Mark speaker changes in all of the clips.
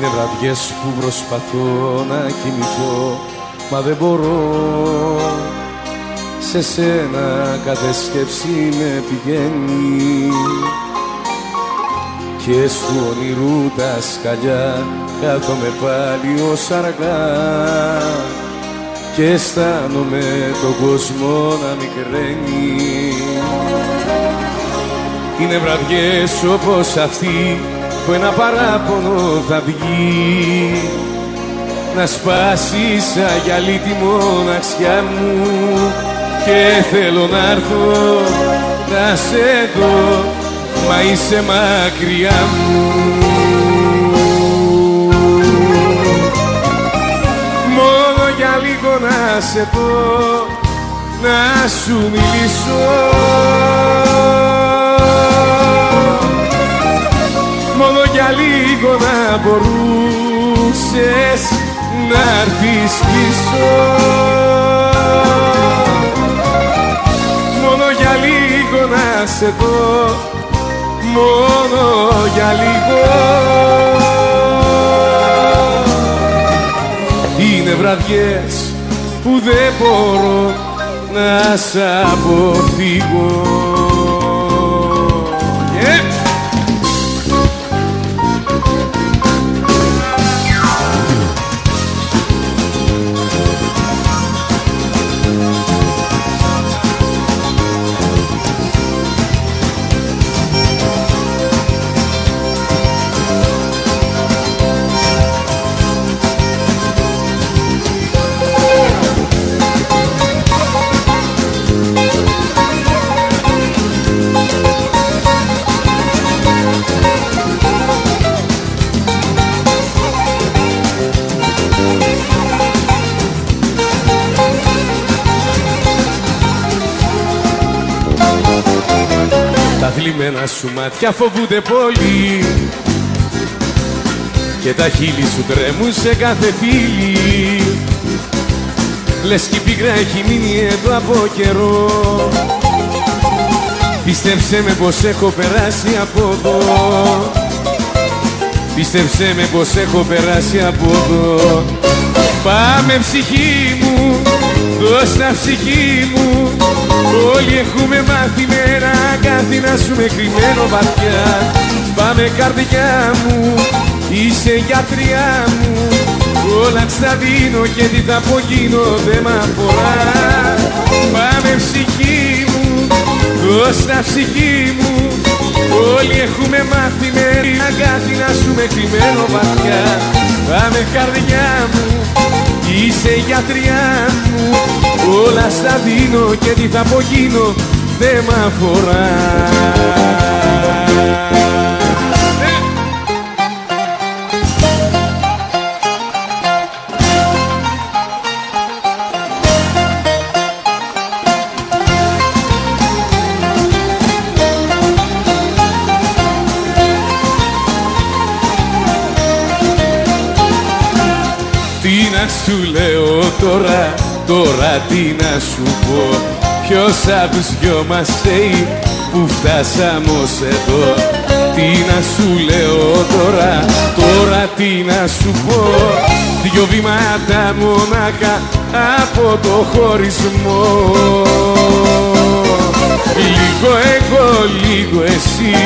Speaker 1: Είναι βραδιές που προσπαθώ να κοιμηθώ, μα δεν μπορώ. Σε σένα κάθε σκέψη με πηγαίνει και στου όνειρου τα σκαλιά κάθομαι πάλι ως αργά και αισθάνομαι τον κόσμο να μικραίνει. Είναι βραδιές όπως αυτή που ένα παράπονο θα βγει να σπάσει σαν γυαλί τη μοναξιά μου και θέλω να έρθω να σε δω, μα είσαι μακριά μου. Μόνο για λίγο να σε δω, να σου μιλήσω, μόνο για λίγο να μπορούσες να έρθεις πίσω, μόνο για λίγο να σε δω, μόνο για λίγο. Είναι βραδιές που δεν μπορώ να σ' αποφύγω. Τα θλιμμένα σου μάτια φοβούνται πολύ και τα χείλη σου τρέμουν σε κάθε φίλη. Λες κι η πίκρα έχει μείνει εδώ από καιρό. Πίστεψέ με πως έχω περάσει από εδώ, πίστεψέ με πως έχω περάσει από εδώ. Πάμε ψυχή μου, δώσ' τα ψυχή μου, όλοι έχουμε μάθει με ένα αγκάθι να σου με κρυμμένο βαθιά. Πάμε καρδιά μου, είσαι γιατριά μου, όλα στα δίνω και τι θα απογίνω δεν μ' αφορά. Πάμε ψυχή μου, δώσ' τα ψυχή μου, όλοι έχουμε μάθει με ένα αγκάθι να σου με κρυμμένο βαθιά. Πάμε καρδιά μου, είσαι γιατριά μου, όλα στα δίνω και τι θα απογίνω δεν μ' αφορά. Τι να σου λέω τώρα τι να σου πω, ποιος απ' τους δυο μας φταίει που φτάσαμε ως εδώ. Τι να σου λέω τώρα τι να σου πω, δυο βήματα μονάχα από το χωρισμό. Λίγο εγώ, λίγο εσύ,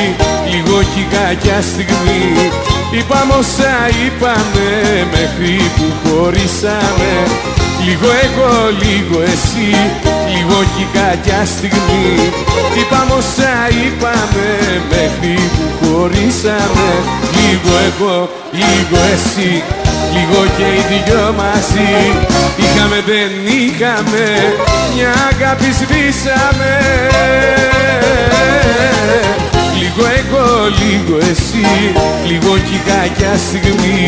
Speaker 1: λίγο κι κακιά στιγμή. Είπαμε όσα είπαμε μέχρι που χωρίσαμε. Λίγο εγώ, λίγο εσύ, λίγο κι κακιά στιγμή. Είπαμε όσα είπαμε μέχρι που χωρίσαμε. Λίγο εγώ, λίγο εσύ, λίγο και οι δυο μαζί. Είχαμε δεν είχαμε, μια αγάπη σβήσαμε. Λίγο εγώ, λίγο εσύ, λίγο κι κακιά στιγμή.